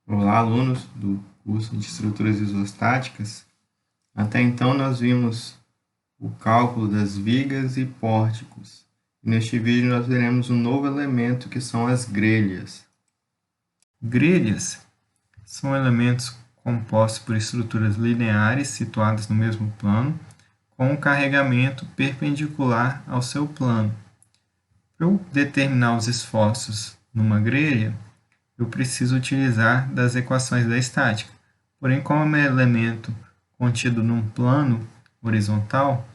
Olá, alunos do curso de Estruturas Isostáticas. Até então, nós vimos o cálculo das vigas e pórticos. Neste vídeo, nós veremos um novo elemento, que são as grelhas. Grelhas são elementos compostos por estruturas lineares situadas no mesmo plano, com um carregamento perpendicular ao seu plano. Para eu determinar os esforços numa grelha, eu preciso utilizar das equações da estática. Porém, como é um elemento contido num plano horizontal,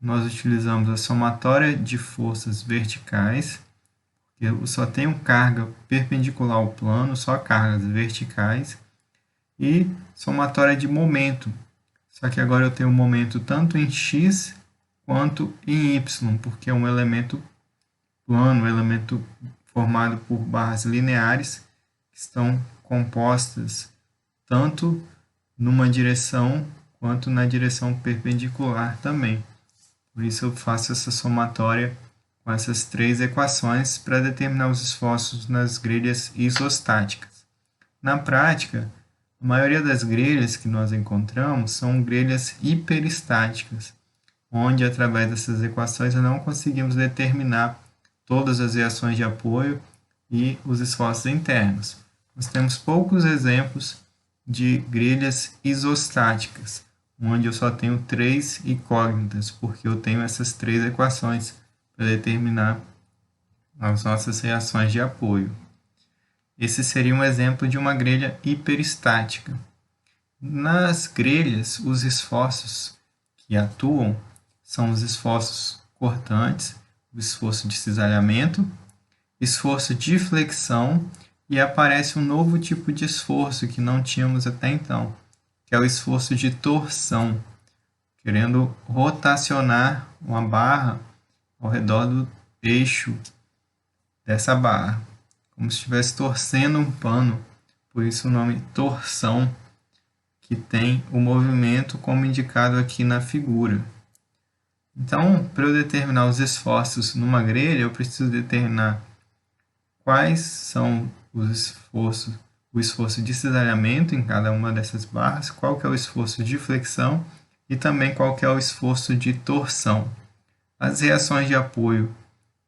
nós utilizamos a somatória de forças verticais, porque eu só tenho carga perpendicular ao plano, só cargas verticais, e somatória de momento. Só que agora eu tenho um momento tanto em x quanto em y, porque é um elemento plano, um elemento formado por barras lineares, que estão compostas tanto numa direção quanto na direção perpendicular também. Por isso eu faço essa somatória com essas três equações para determinar os esforços nas grelhas isostáticas. Na prática, a maioria das grelhas que nós encontramos são grelhas hiperestáticas, onde através dessas equações não conseguimos determinar todas as reações de apoio e os esforços internos. Nós temos poucos exemplos de grelhas isostáticas, onde eu só tenho três incógnitas, porque eu tenho essas três equações para determinar as nossas reações de apoio. Esse seria um exemplo de uma grelha hiperestática. Nas grelhas, os esforços que atuam são os esforços cortantes, o esforço de cisalhamento, esforço de flexão, e aparece um novo tipo de esforço que não tínhamos até então, que é o esforço de torção, querendo rotacionar uma barra ao redor do eixo dessa barra, como se estivesse torcendo um pano, por isso o nome torção, que tem o movimento como indicado aqui na figura. Então, para eu determinar os esforços numa grelha, eu preciso determinar quais são os esforços, o esforço de cisalhamento em cada uma dessas barras, qual que é o esforço de flexão e também qual que é o esforço de torção. As reações de apoio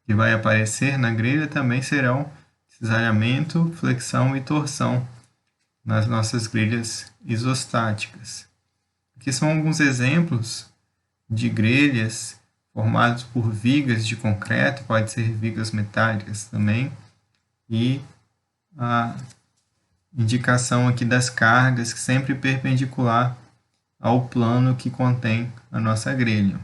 que vai aparecer na grelha também serão cisalhamento, flexão e torção nas nossas grelhas isostáticas. Aqui são alguns exemplos de grelhas formadas por vigas de concreto, pode ser vigas metálicas também, e a indicação aqui das cargas, sempre perpendicular ao plano que contém a nossa grelha.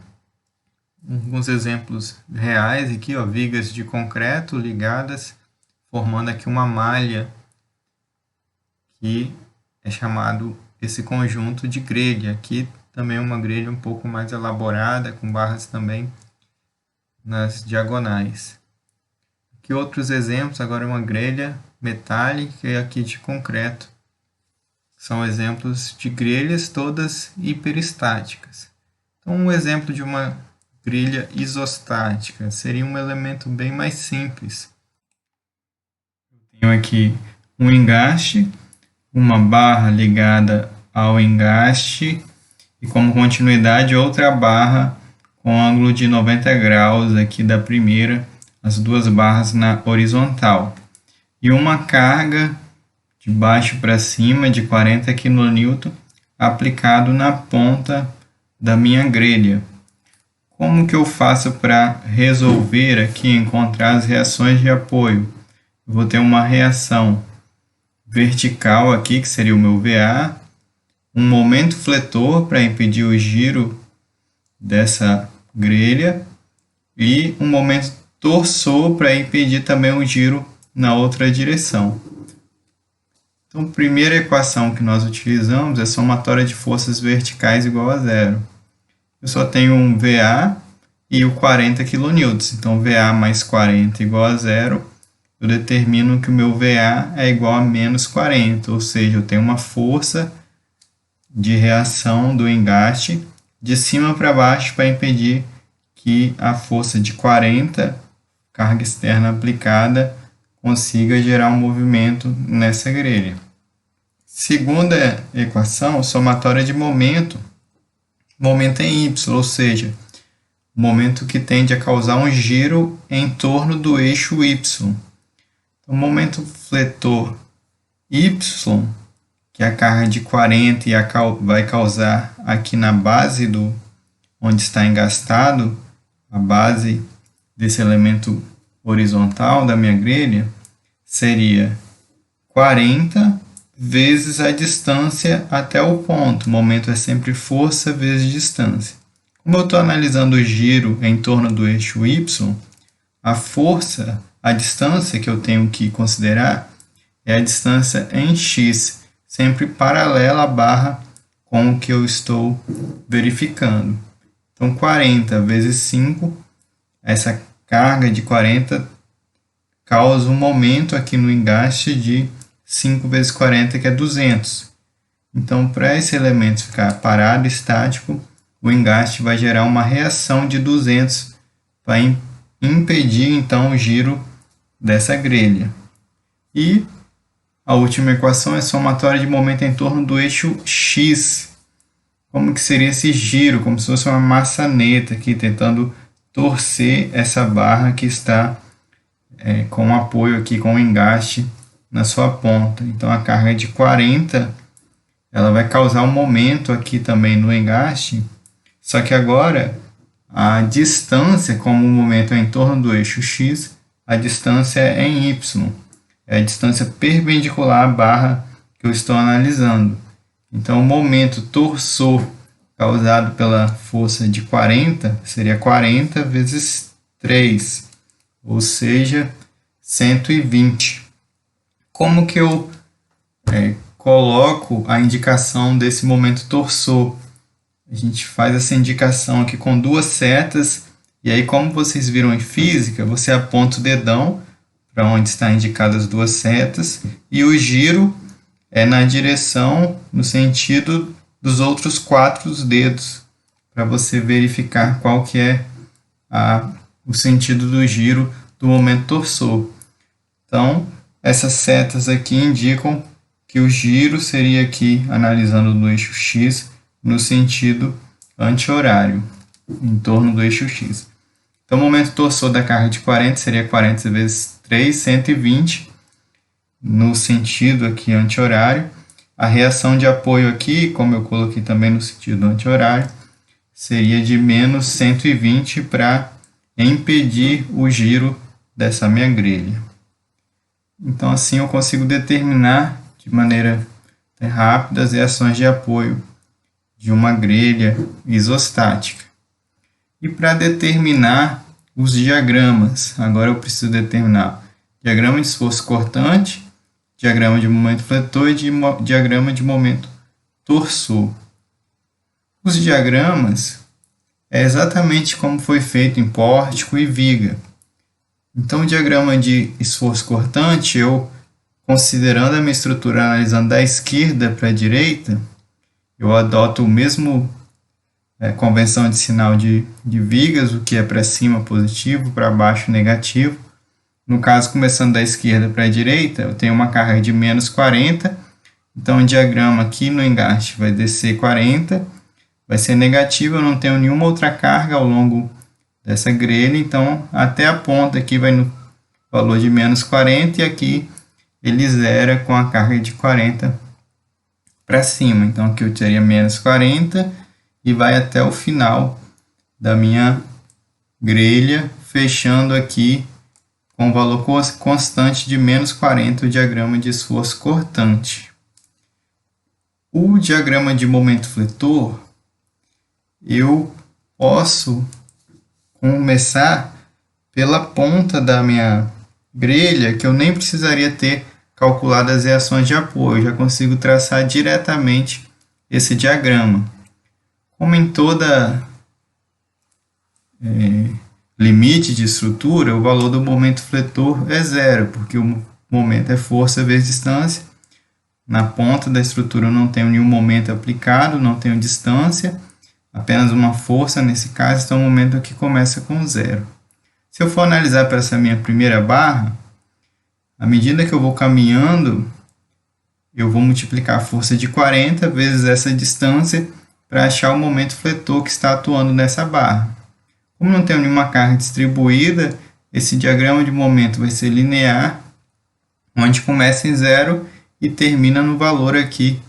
Alguns exemplos reais aqui, vigas de concreto ligadas, formando aqui uma malha, que é chamado esse conjunto de grelha. Aqui também é uma grelha um pouco mais elaborada, com barras também nas diagonais. Aqui outros exemplos, agora uma grelha metálica e aqui de concreto. São exemplos de grelhas todas hiperestáticas. Então, um exemplo de uma grelha isostática seria um elemento bem mais simples. Eu tenho aqui um engaste, uma barra ligada ao engaste e como continuidade outra barra com ângulo de 90 graus aqui da primeira, as duas barras na horizontal. E uma carga de baixo para cima de 40 kN aplicado na ponta da minha grelha. Como que eu faço para resolver aqui, encontrar as reações de apoio? Eu vou ter uma reação vertical aqui, que seria o meu VA, um momento fletor para impedir o giro dessa grelha e um momento torsor para impedir também o giro na outra direção. Então, a primeira equação que nós utilizamos é a somatória de forças verticais igual a zero. Eu só tenho um VA e o 40 kN. Então, VA mais 40 igual a zero. Eu determino que o meu VA é igual a menos 40, ou seja, eu tenho uma força de reação do engaste de cima para baixo para impedir que a força de 40, carga externa aplicada, consiga gerar um movimento nessa grelha. Segunda equação, somatória de momento em y, ou seja, momento que tende a causar um giro em torno do eixo y. Então, o momento fletor y, que é a carga de 40 e vai causar aqui na base onde está engastado, a base desse elemento horizontal da minha grelha, seria 40 vezes a distância até o ponto. O momento é sempre força vezes distância. Como eu estou analisando o giro em torno do eixo y, a força, a distância que eu tenho que considerar é a distância em x, sempre paralela à barra com o que eu estou verificando. Então, 40 vezes 5, essa carga de 40 causa um momento aqui no engaste de 5 vezes 40, que é 200. Então, para esse elemento ficar parado, estático, o engaste vai gerar uma reação de 200 para impedir, então, o giro dessa grelha. E a última equação é somatória de momento em torno do eixo x. Como que seria esse giro? Como se fosse uma maçaneta aqui, tentando torcer essa barra que está com apoio aqui, com o engaste na sua ponta. Então, a carga de 40, ela vai causar um momento aqui também no engaste, só que agora a distância, como o momento é em torno do eixo x, a distância é em y. É a distância perpendicular à barra que eu estou analisando. Então, o momento torsor causado pela força de 40 seria 40 vezes 3, ou seja, 120. Como que eu coloco a indicação desse momento torsor? A gente faz essa indicação aqui com duas setas, e aí, como vocês viram em física, você aponta o dedão para onde estão indicadas as duas setas, e o giro é na direção, no sentido dos outros 4 dedos, para você verificar qual que é o sentido do giro do momento torsor. Então, essas setas aqui indicam que o giro seria aqui, analisando no eixo x, no sentido anti-horário, em torno do eixo x. Então, o momento torsor da carga de 40 seria 40 vezes 3, 120, no sentido aqui anti-horário. A reação de apoio aqui, como eu coloquei também no sentido anti-horário, seria de menos 120 para impedir o giro dessa minha grelha. Então, assim eu consigo determinar de maneira rápida as reações de apoio de uma grelha isostática. E para determinar os diagramas, agora eu preciso determinar diagrama de esforço cortante, diagrama de momento fletor e diagrama de momento torsor. Os diagramas é exatamente como foi feito em pórtico e viga. Então, o diagrama de esforço cortante, eu, considerando a minha estrutura, analisando da esquerda para a direita, eu adoto o mesmo convenção de sinal de vigas, o que é para cima positivo, para baixo negativo. No caso, começando da esquerda para a direita, eu tenho uma carga de menos 40, então o diagrama aqui no engaste vai descer 40, vai ser negativo, eu não tenho nenhuma outra carga ao longo dessa grelha, então até a ponta aqui vai no valor de menos 40 e aqui ele zera com a carga de 40 para cima. Então aqui eu teria menos 40 e vai até o final da minha grelha, fechando aqui com o valor constante de menos 40, o diagrama de esforço cortante. O diagrama de momento fletor, eu posso começar pela ponta da minha grelha, que eu nem precisaria ter calculado as reações de apoio, eu já consigo traçar diretamente esse diagrama. Como em toda limite de estrutura, o valor do momento fletor é zero, porque o momento é força vezes distância. Na ponta da estrutura eu não tenho nenhum momento aplicado, não tenho distância, apenas uma força nesse caso, então o momento aqui começa com zero. Se eu for analisar para essa minha primeira barra, à medida que eu vou caminhando, eu vou multiplicar a força de 40 vezes essa distância para achar o momento fletor que está atuando nessa barra. Como não tenho nenhuma carga distribuída, esse diagrama de momento vai ser linear, onde começa em zero e termina no valor aqui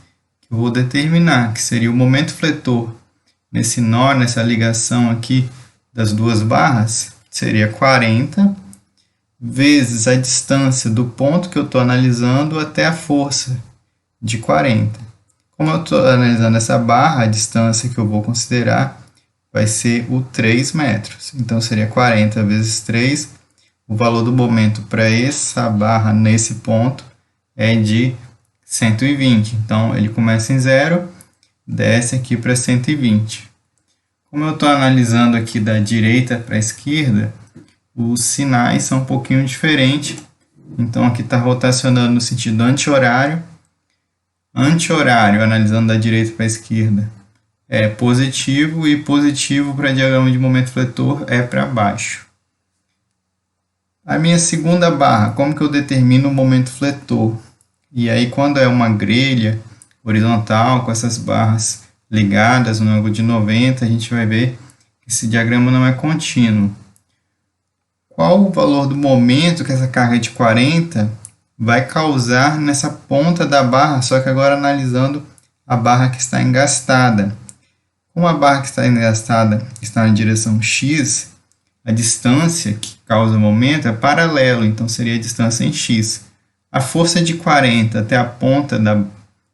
que eu vou determinar, que seria o momento fletor nesse nó, nessa ligação aqui das duas barras, seria 40 vezes a distância do ponto que eu estou analisando até a força de 40. Como eu estou analisando essa barra, a distância que eu vou considerar vai ser o 3 metros. Então, seria 40 vezes 3. O valor do momento para essa barra nesse ponto é de 120. Então, ele começa em 0, desce aqui para 120. Como eu estou analisando aqui da direita para a esquerda, os sinais são um pouquinho diferentes. Então, aqui está rotacionando no sentido anti-horário. Anti-horário, analisando da direita para a esquerda, é positivo, e positivo para diagrama de momento fletor é para baixo. A minha segunda barra, como que eu determino o momento fletor? E aí, quando é uma grelha horizontal com essas barras ligadas no ângulo de 90, a gente vai ver que esse diagrama não é contínuo. Qual o valor do momento que essa carga de 40 vai causar nessa ponta da barra, só que agora analisando a barra que está engastada. Como a barra que está engastada está na direção x, a distância que causa o momento é paralelo, então seria a distância em x. A força de 40 até a ponta da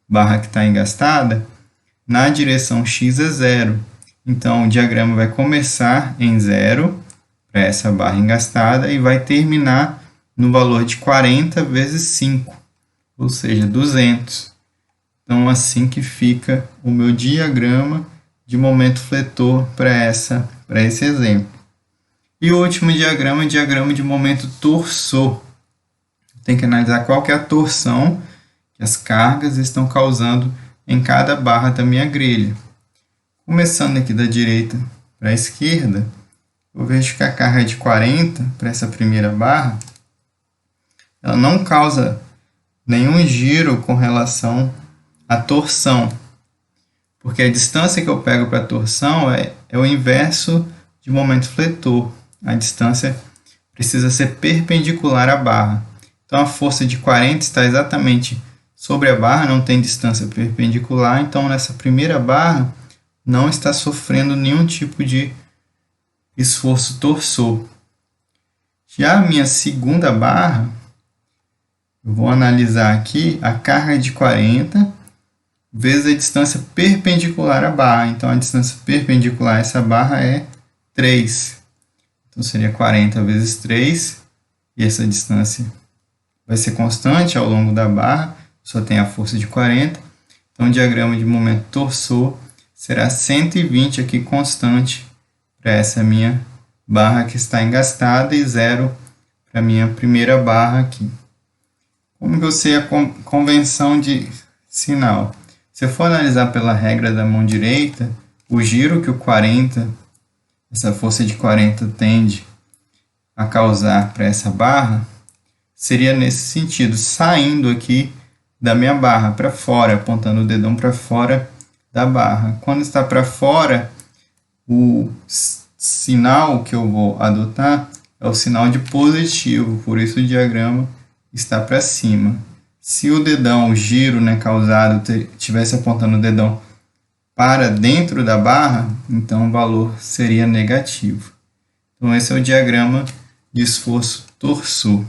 barra que está engastada, na direção x é zero. Então o diagrama vai começar em zero, para essa barra engastada, e vai terminar no valor de 40 vezes 5, ou seja, 200. Então, assim que fica o meu diagrama de momento fletor para esse exemplo. E o último diagrama é o diagrama de momento torsor. Tem que analisar qual que é a torção que as cargas estão causando em cada barra da minha grelha. Começando aqui da direita para a esquerda, eu vejo que a carga de 40 para essa primeira barra, ela não causa nenhum giro com relação à torção, porque a distância que eu pego para a torção é o inverso de momento fletor. A distância precisa ser perpendicular à barra. Então, a força de 40 está exatamente sobre a barra, não tem distância perpendicular, então nessa primeira barra não está sofrendo nenhum tipo de esforço torsor. Já a minha segunda barra, eu vou analisar aqui a carga de 40 vezes a distância perpendicular à barra. Então, a distância perpendicular a essa barra é 3. Então, seria 40 vezes 3. E essa distância vai ser constante ao longo da barra. Só tem a força de 40. Então, o diagrama de momento torsor será 120 aqui constante para essa minha barra que está engastada e 0 para a minha primeira barra aqui. Como que eu sei a convenção de sinal? Se eu for analisar pela regra da mão direita, o giro que o 40, essa força de 40 tende a causar para essa barra, seria nesse sentido, saindo aqui da minha barra para fora, apontando o dedão para fora da barra. Quando está para fora, o sinal que eu vou adotar é o sinal de positivo, por isso o diagrama está para cima. Se o dedão, o giro causado, estivesse apontando o dedão para dentro da barra, então o valor seria negativo. Então, esse é o diagrama de esforço torsor.